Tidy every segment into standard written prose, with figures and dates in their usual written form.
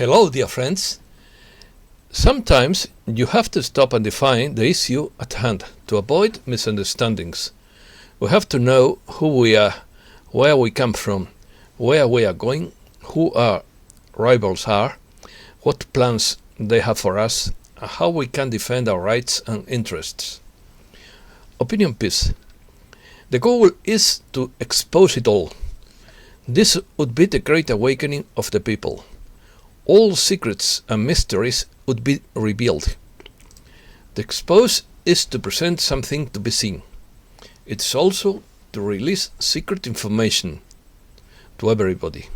Hello, dear friends. Sometimes you have to stop and define the issue at hand to avoid misunderstandings. We have to know who we are, where we come from, where we are going, who our rivals are, what plans they have for us, and how we can defend our rights and interests. Opinion piece. The goal is to expose it all. This would be the great awakening of the people. All secrets and mysteries would be revealed. The expose is to present something to be seen. It's also to release secret information to everybody.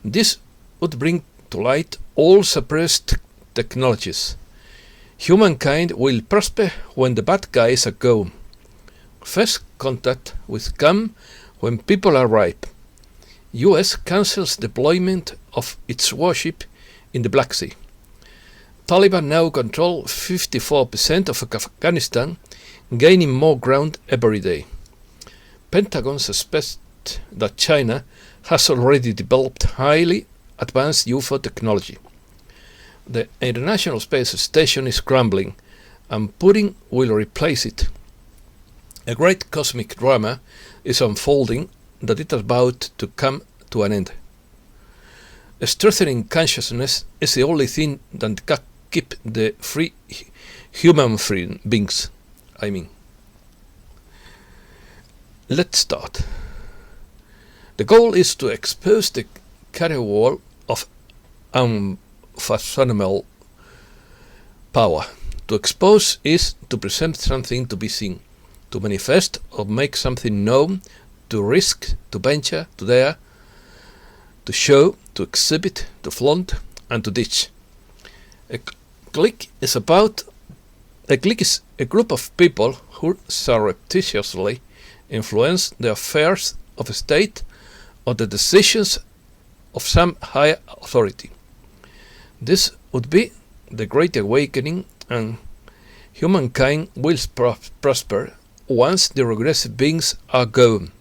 This would bring to light all suppressed technologies. Humankind will prosper when the bad guys are gone. First contact will come when people are ripe. US cancels deployment of its warship in the Black Sea. Taliban now control 54% of Afghanistan, gaining more ground every day. Pentagon suspects that China has already developed highly advanced UFO technology. The International Space Station is crumbling, and Putin will replace it. A great cosmic drama is unfolding that it is about to come to an end. Strengthening consciousness is the only thing that can keep the free human beings. Let's start. The goal is to expose the carrier wall of unfathomable power. To expose is to present something to be seen, to manifest or make something known, to risk, to venture, to dare, to show, to exhibit, to flaunt, and to ditch. A clique is a group of people who surreptitiously influence the affairs of a state or the decisions of some higher authority. This would be the Great Awakening, and humankind will prosper once the regressive beings are gone.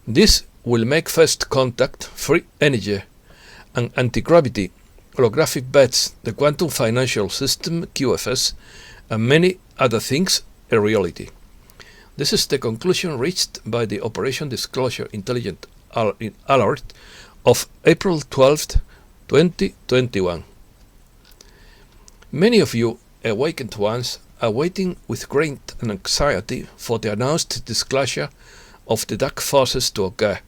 This will make first contact, free energy, and anti-gravity, holographic beds, the quantum financial system, QFS, and many other things a reality. This is the conclusion reached by the Operation Disclosure Intelligent Alert of April 12, 2021. Many of you awakened ones are waiting with great anxiety for the announced disclosure of the dark forces to occur.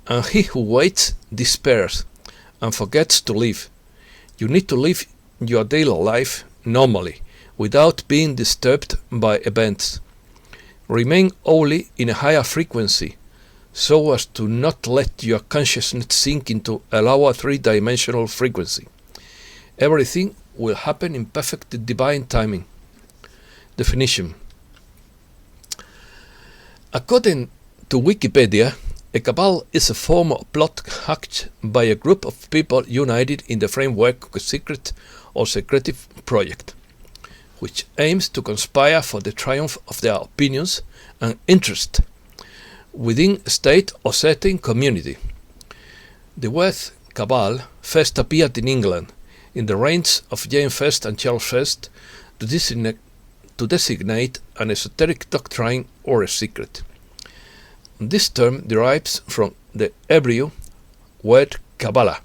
And he who waits despairs and forgets to live. You need to live your daily life normally, without being disturbed by events. Remain only in a higher frequency, so as to not let your consciousness sink into a lower three-dimensional frequency. Everything will happen in perfect divine timing. Definition. According to Wikipedia, a cabal is a form of plot hatched by a group of people united in the framework of a secret or secretive project, which aims to conspire for the triumph of their opinions and interests within a state or certain community. The word cabal first appeared in England in the reigns of James I and Charles I to designate an esoteric doctrine or a secret. This term derives from the Hebrew word Kabbalah,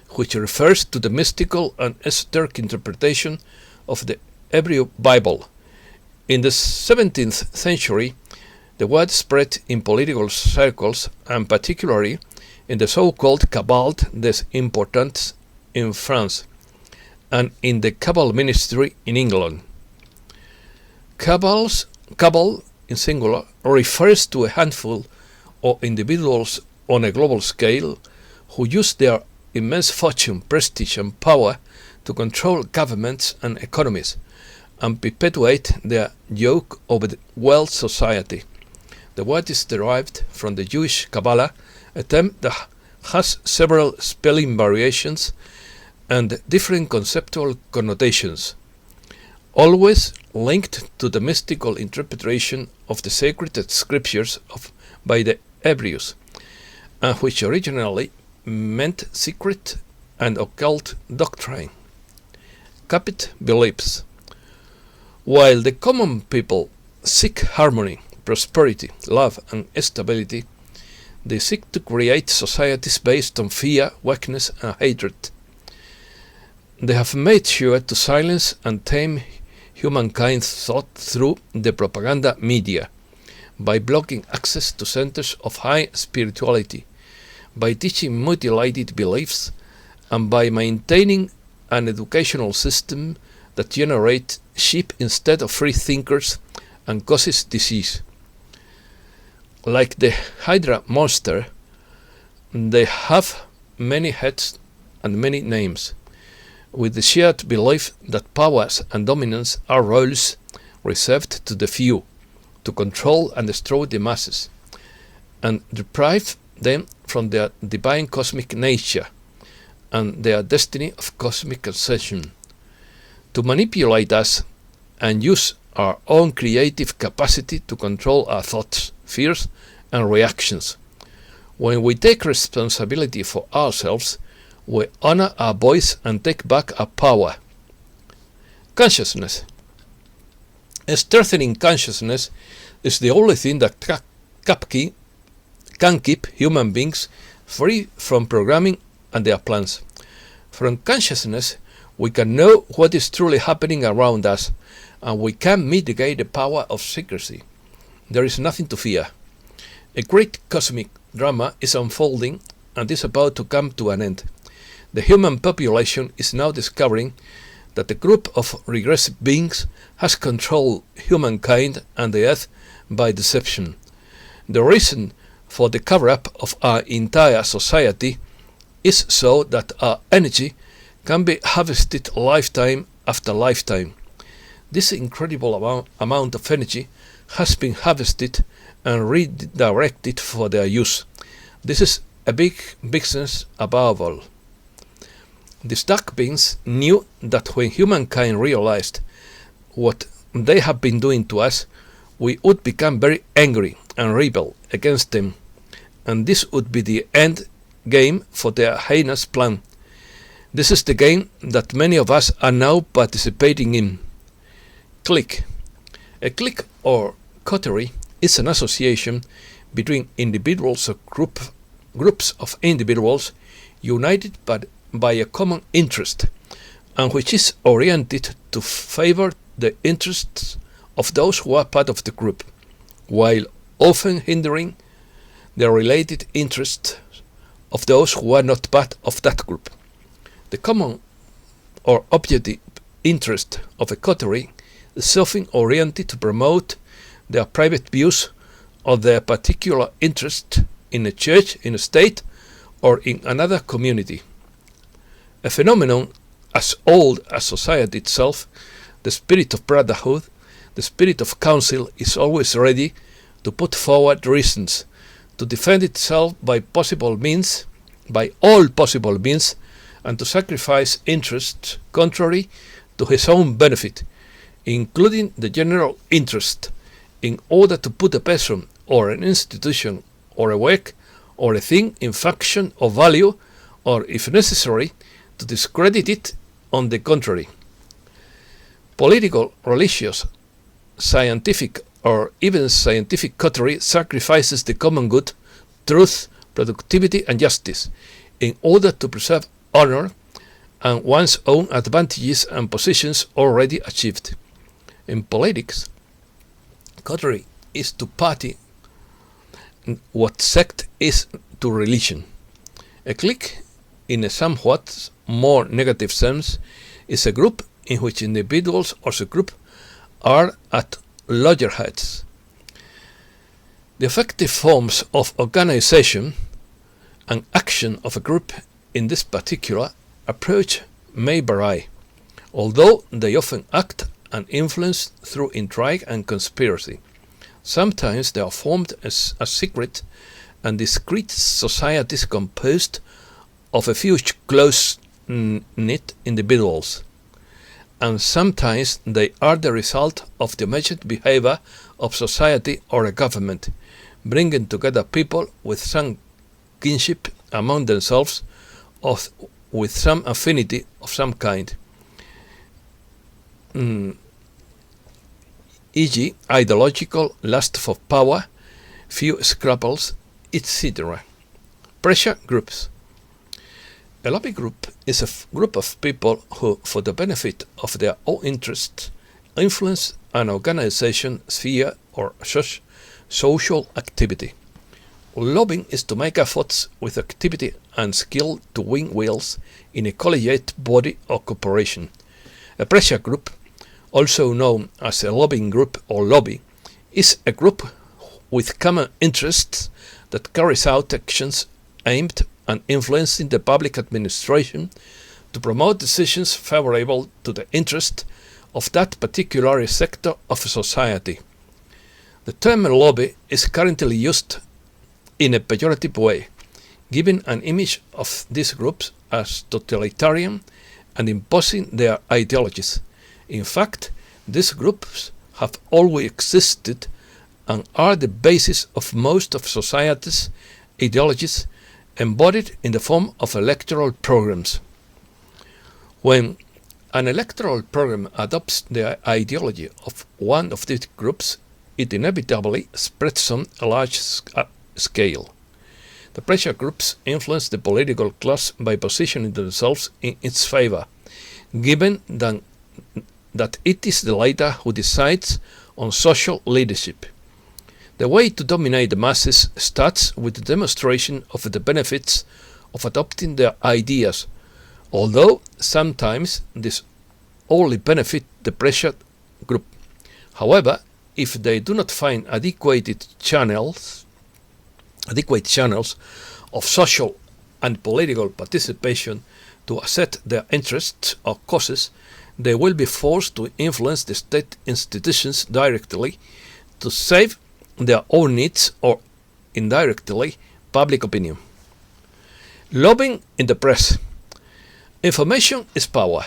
which refers to the mystical and esoteric interpretation of the Hebrew Bible. In the 17th century, the word spread in political circles, and particularly in the so-called Cabal des Importants in France, and in the Cabal ministry in England. Cabal, in singular, refers to a handful of individuals on a global scale who use their immense fortune, prestige, and power to control governments and economies and perpetuate their yoke over the world society. The word is derived from the Jewish Kabbalah, a term that has several spelling variations and different conceptual connotations, always linked to the mystical interpretation of the sacred scriptures by the Hebrews, and which originally meant secret and occult doctrine. Capit beliefs. While the common people seek harmony, prosperity, love, and stability, they seek to create societies based on fear, weakness, and hatred. They have made sure to silence and tame humankind's thought through the propaganda media, by blocking access to centers of high spirituality, by teaching mutilated beliefs, and by maintaining an educational system that generates sheep instead of free thinkers and causes disease. Like the Hydra monster, they have many heads and many names, with the shared belief that powers and dominance are roles reserved to the few, to control and destroy the masses, and deprive them from their divine cosmic nature and their destiny of cosmic ascension, to manipulate us and use our own creative capacity to control our thoughts, fears, and reactions. When we take responsibility for ourselves, we honor our voice and take back our power. Consciousness. Strengthening consciousness is the only thing that can keep human beings free from programming and their plans. From consciousness, we can know what is truly happening around us, and we can mitigate the power of secrecy. There is nothing to fear. A great cosmic drama is unfolding and is about to come to an end. The human population is now discovering that a group of regressive beings has controlled humankind and the earth by deception. The reason for the cover-up of our entire society is so that our energy can be harvested lifetime after lifetime. This incredible amount of energy has been harvested and redirected for their use. This is a big business above all. These dark beings knew that when humankind realized what they have been doing to us, we would become very angry and rebel against them, and this would be the end game for their heinous plan. This is the game that many of us are now participating in. Clique. A clique or coterie is an association between individuals or groups of individuals united by a common interest, and which is oriented to favor the interests of those who are part of the group, while often hindering the related interests of those who are not part of that group. The common or objective interest of a coterie is often oriented to promote their private views or their particular interest in a church, in a state, or in another community. A phenomenon as old as society itself, the spirit of brotherhood, the spirit of council is always ready to put forward reasons to defend itself by all possible means, and to sacrifice interests contrary to his own benefit, including the general interest, in order to put a person or an institution or a work or a thing in faction or value, or if necessary, to discredit it on the contrary. Political, religious, scientific, or even scientific coterie sacrifices the common good, truth, productivity, and justice in order to preserve honor and one's own advantages and positions already achieved. In politics, coterie is to party what sect is to religion. A clique, in a somewhat more negative sense, is a group in which individuals or a group are at loggerheads. The effective forms of organization and action of a group in this particular approach may vary, although they often act and influence through intrigue and conspiracy. Sometimes they are formed as secret and discreet societies composed of a few close-knit individuals, and sometimes they are the result of the measured behavior of society or a government, bringing together people with some kinship among themselves, with some affinity of some kind, e.g. ideological lust for power, few scruples, etc. Pressure groups. A lobby group is a group of people who, for the benefit of their own interests, influence an organization, sphere, or social activity. Lobbying is to make efforts with activity and skill to win wheels in a collegiate body or corporation. A pressure group, also known as a lobbying group or lobby, is a group with common interests that carries out actions aimed at influencing the public administration to promote decisions favorable to the interest of that particular sector of society. The term lobby is currently used in a pejorative way, giving an image of these groups as totalitarian and imposing their ideologies. In fact, these groups have always existed and are the basis of most of society's ideologies, embodied in the form of electoral programs. When an electoral program adopts the ideology of one of these groups, it inevitably spreads on a large scale. The pressure groups influence the political class by positioning themselves in its favor, given that it is the latter who decides on social leadership. The way to dominate the masses starts with the demonstration of the benefits of adopting their ideas, although sometimes this only benefits the pressure group. However, if they do not find adequate channels of social and political participation to assert their interests or causes, they will be forced to influence the state institutions directly to save their own needs or, indirectly, public opinion. Lobbying in the press. Information is power.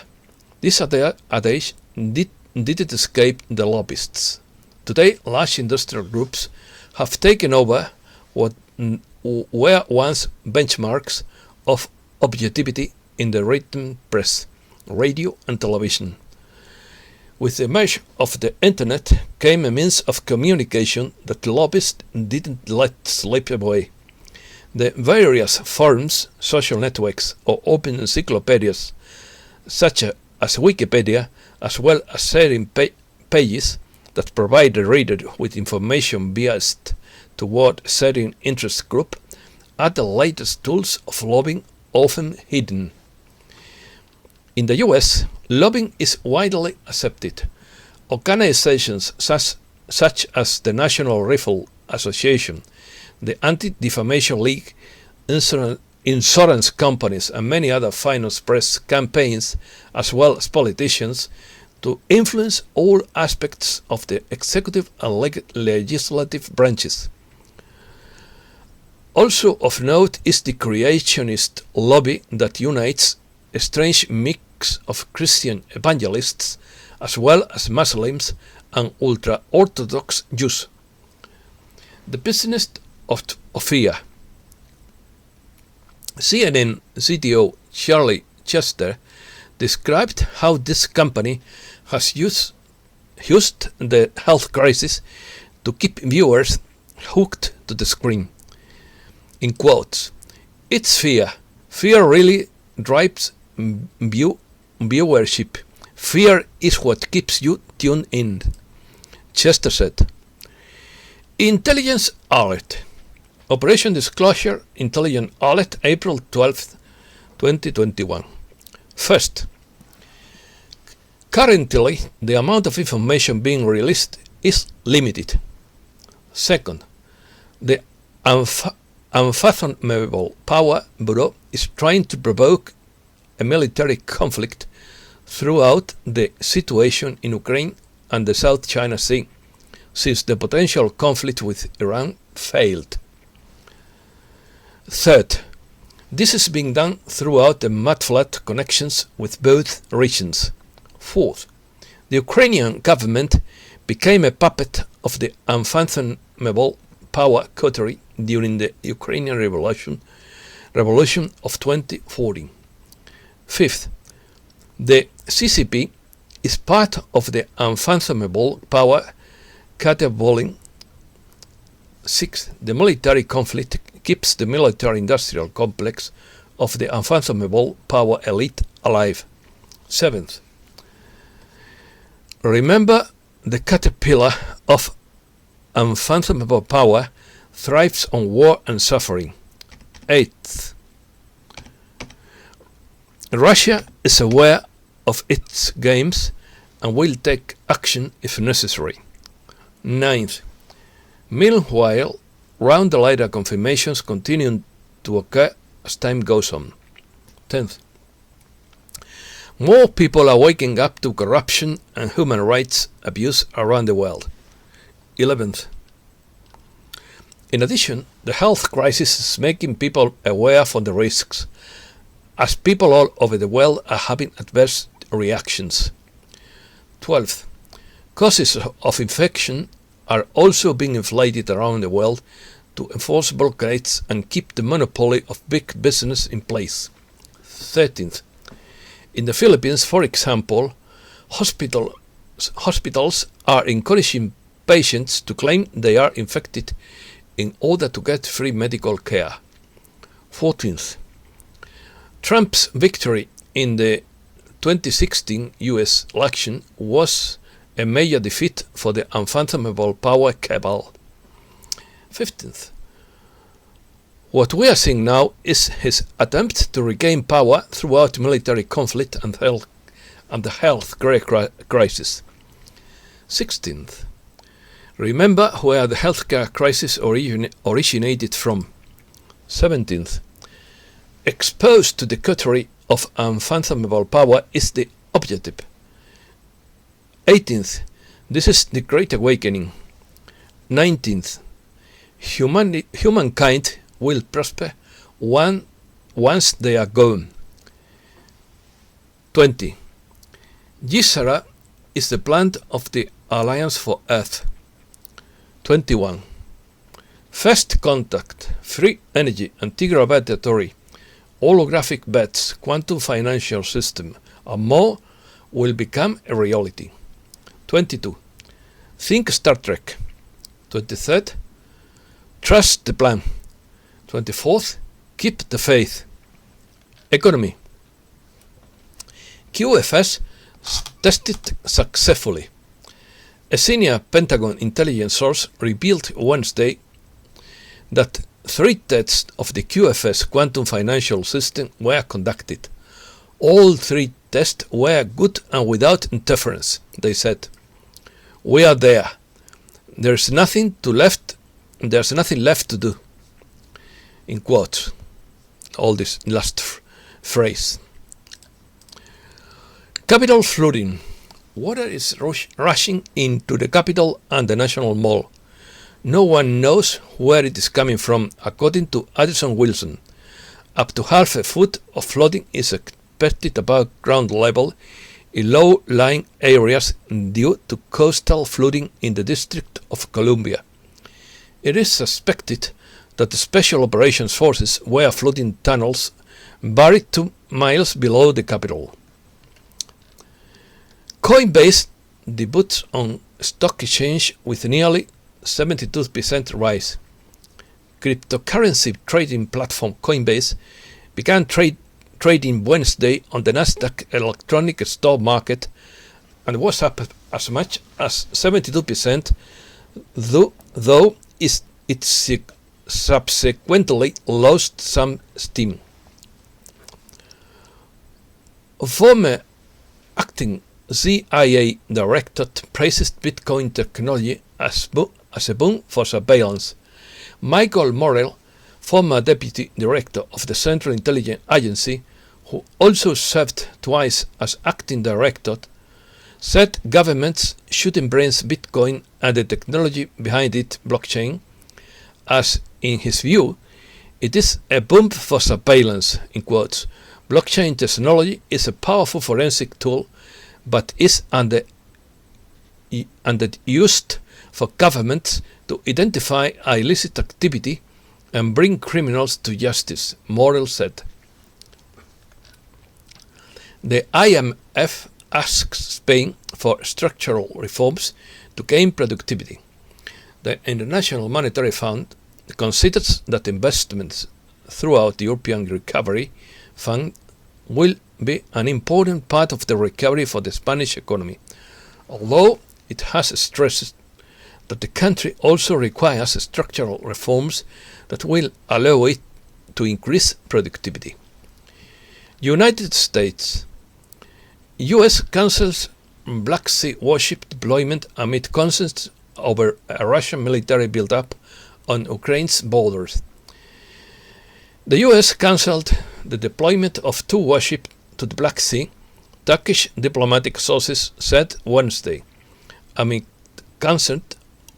This adage didn't escape the lobbyists. Today, large industrial groups have taken over what were once benchmarks of objectivity in the written press, radio and television. With the emergence of the internet came a means of communication that lobbyists didn't let slip away. The various forums, social networks, or open encyclopedias, such as Wikipedia, as well as sharing pages that provide the reader with information biased toward a certain interest group, are the latest tools of lobbying, often hidden. In the US, lobbying is widely accepted. Organizations such as the National Rifle Association, the Anti-Defamation League, insurance companies, and many other finance press campaigns, as well as politicians, to influence all aspects of the executive and legislative branches. Also of note is the creationist lobby that unites a strange mix of Christian evangelists as well as Muslims and ultra-Orthodox Jews. The business of fear. CNN CTO Charlie Chester described how this company has used the health crisis to keep viewers hooked to the screen. In quotes, "It's fear. Fear really drives viewership. Fear is what keeps you tuned in," Chester said. Intelligence Alert. Operation Disclosure Intelligence Alert, April 12, 2021. First, currently the amount of information being released is limited. Second, the Unfathomable Power Bureau is trying to provoke a military conflict throughout the situation in Ukraine and the South China Sea, since the potential conflict with Iran failed. Third, this is being done throughout the mudflat connections with both regions. Fourth, the Ukrainian government became a puppet of the unfathomable power coterie during the Ukrainian Revolution of 2014. Fifth, the CCP is part of the unfathomable power caterwauling. Sixth, the military conflict keeps the military-industrial complex of the unfathomable power elite alive. Seventh, remember the caterpillar of unfathomable power thrives on war and suffering. Eighth, Russia is aware of its games and will take action if necessary. Ninth, meanwhile, round-the-ladder confirmations continue to occur as time goes on. 10th, more people are waking up to corruption and human rights abuse around the world. 11th, in addition, the health crisis is making people aware of the risks, as people all over the world are having adverse reactions. 12th, causes of infection are also being inflated around the world to enforce blockades and keep the monopoly of big business in place. 13th, in the Philippines, for example, hospitals are encouraging patients to claim they are infected in order to get free medical care. 14th, Trump's victory in the 2016 US election was a major defeat for the unfathomable power cabal. 15th, what we are seeing now is his attempt to regain power throughout military conflict and the health crisis. 16th, remember where the healthcare crisis originated from. 17th, exposed to the coterie of unfathomable power is the objective. 18th, this is the Great Awakening. 19th, humankind will prosper once they are gone. 20. Gisara is the plant of the Alliance for Earth. 21. First contact, free energy, anti-gravitatory, holographic beds, quantum financial system, and more will become a reality. 22. Think Star Trek. 23rd, trust the plan. 24th, keep the faith. Economy. QFS tested successfully. A senior Pentagon intelligence source revealed Wednesday that 3 tests of the QFS quantum financial system were conducted. All 3 tests were good and without interference, they said. We are there. There's nothing left to do. In quotes, all this last phrase. Capital flooding. Water is rushing into the capital and the National Mall. No one knows where it is coming from, according to Addison Wilson. Up to half a foot of flooding is expected above ground level in low-lying areas due to coastal flooding in the District of Columbia. It is suspected that the Special Operations Forces were flooding tunnels buried 2 miles below the capital. Coinbase debuts on stock exchange with nearly 72% rise. Cryptocurrency trading platform Coinbase began trading Wednesday on the Nasdaq electronic stock market and was up as much as 72%, though it subsequently lost some steam. Former acting CIA director praises Bitcoin technology as a boon for surveillance. Michael Morrell, former deputy director of the Central Intelligence Agency, who also served twice as acting director, said governments should embrace Bitcoin and the technology behind it, blockchain, as, in his view, it is a boom for surveillance, in quotes. Blockchain technology is a powerful forensic tool, but is underused for governments to identify illicit activity and bring criminals to justice, Morrell said. The IMF asks Spain for structural reforms to gain productivity. The International Monetary Fund considers that investments throughout the European Recovery Fund will be an important part of the recovery for the Spanish economy, although it has stressed that the country also requires structural reforms that will allow it to increase productivity. United States. U.S. cancels Black Sea warship deployment amid concerns over a Russian military build-up on Ukraine's borders. The U.S. cancelled the deployment of 2 warships to the Black Sea, Turkish diplomatic sources said Wednesday, amid concern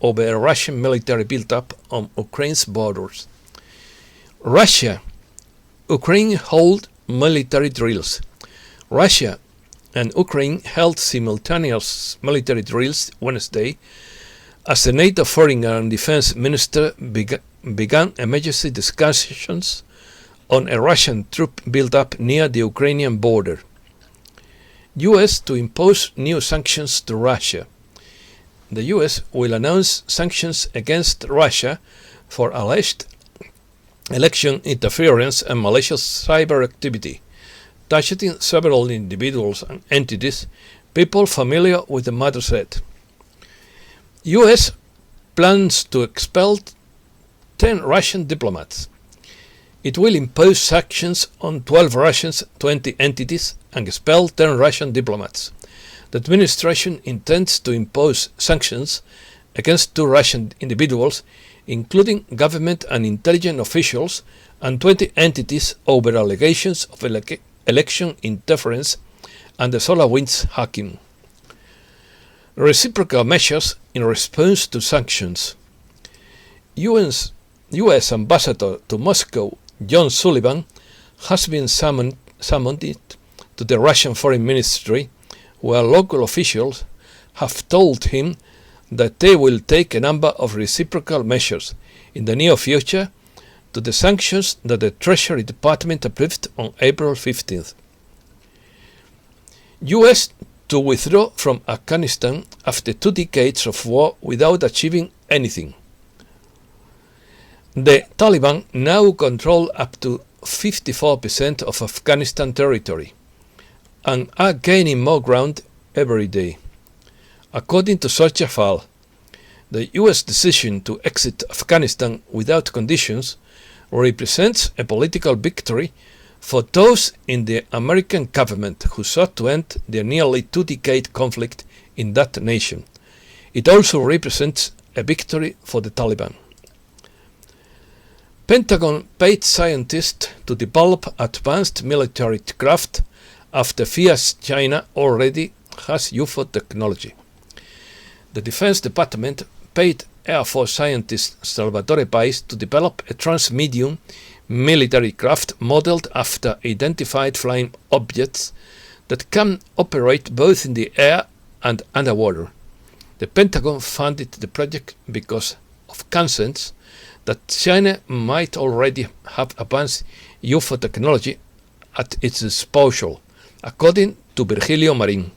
over a Russian military build-up on Ukraine's borders. Russia. Ukraine held military drills. Russia and Ukraine held simultaneous military drills Wednesday as the NATO Foreign and Defense Minister began emergency discussions on a Russian troop build-up near the Ukrainian border. U.S. to impose new sanctions to Russia. The U.S. will announce sanctions against Russia for alleged election interference and malicious cyber activity, targeting several individuals and entities, people familiar with the matter said. U.S. plans to expel 10 Russian diplomats. It will impose sanctions on 12 Russians, 20 entities, and expel 10 Russian diplomats. The administration intends to impose sanctions against 2 Russian individuals, including government and intelligence officials, and 20 entities over allegations of election interference and the SolarWinds hacking. Reciprocal measures in response to sanctions. U.S. Ambassador to Moscow John Sullivan has been summoned to the Russian Foreign Ministry, where local officials have told him that they will take a number of reciprocal measures in the near future to the sanctions that the Treasury Department approved on April 15th. U.S. to withdraw from Afghanistan after 2 decades of war without achieving anything. The Taliban now control up to 54% of Afghanistan territory and are gaining more ground every day. According to Sochafal, the U.S. decision to exit Afghanistan without conditions represents a political victory for those in the American government who sought to end the nearly 2-decade conflict in that nation. It also represents a victory for the Taliban. Pentagon paid scientists to develop advanced military craft after fears China already has UFO technology. The Defense Department paid Air Force scientist Salvatore Pais to develop a trans-medium military craft modeled after identified flying objects that can operate both in the air and underwater. The Pentagon funded the project because of concerns that China might already have advanced UFO technology at its disposal, according to Virgilio Marin.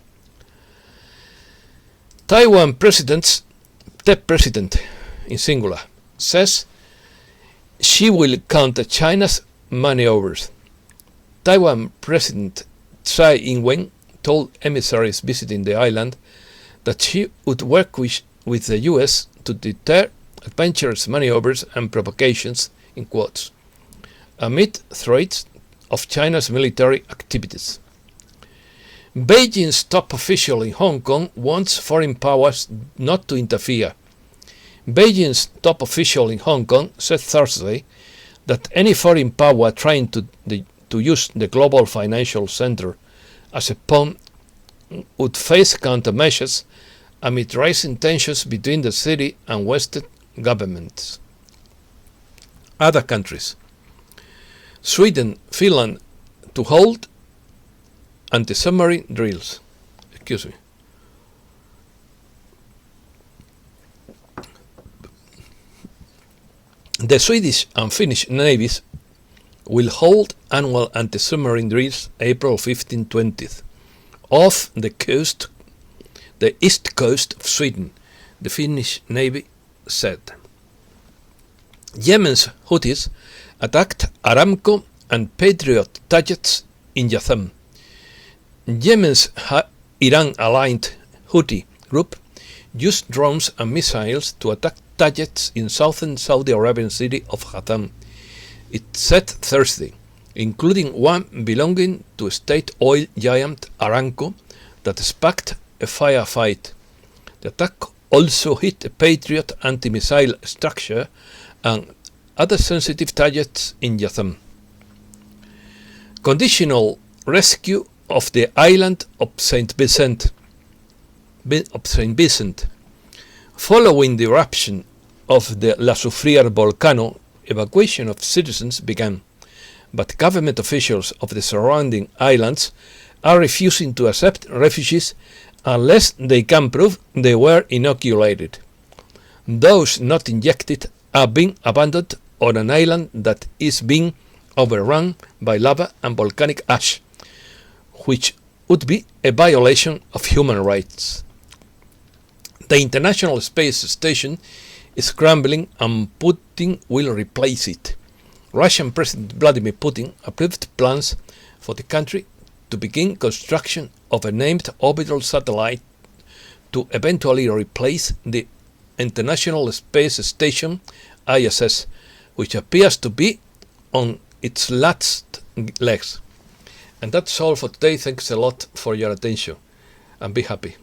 Taiwan the president in singular, says she will counter China's maneuvers. Taiwan President Tsai Ing-wen told emissaries visiting the island that she would work with the U.S. to deter adventurous maneuvers and provocations, in quotes, amid threats of China's military activities. Beijing's top official in Hong Kong wants foreign powers not to interfere. Beijing's top official in Hong Kong said Thursday that any foreign power trying to use the global financial center as a pawn would face countermeasures amid rising tensions between the city and Western governments. Other countries. Sweden, Finland to hold anti-submarine drills. The Swedish and Finnish navies will hold annual anti-submarine drills April 15-20th off the east coast of Sweden, the Finnish Navy said. Yemen's Houthis attacked Aramco and Patriot targets in Yatham. Yemen's Iran-aligned Houthi group used drones and missiles to attack targets in southern Saudi Arabian city of Yatham, it said Thursday, including one belonging to state oil giant Aramco that sparked a firefight. The attack also hit a Patriot anti-missile structure and other sensitive targets in Yatham. Conditional rescue of the island of Saint Vincent. Following the eruption of the La Soufrière volcano, evacuation of citizens began, but government officials of the surrounding islands are refusing to accept refugees unless they can prove they were inoculated. Those not injected are being abandoned on an island that is being overrun by lava and volcanic ash, which would be a violation of human rights. The International Space Station is crumbling and Putin will replace it. Russian President Vladimir Putin approved plans for the country to begin construction of a named orbital satellite to eventually replace the International Space Station ISS, which appears to be on its last legs. And that's all for today. Thanks a lot for your attention and be happy.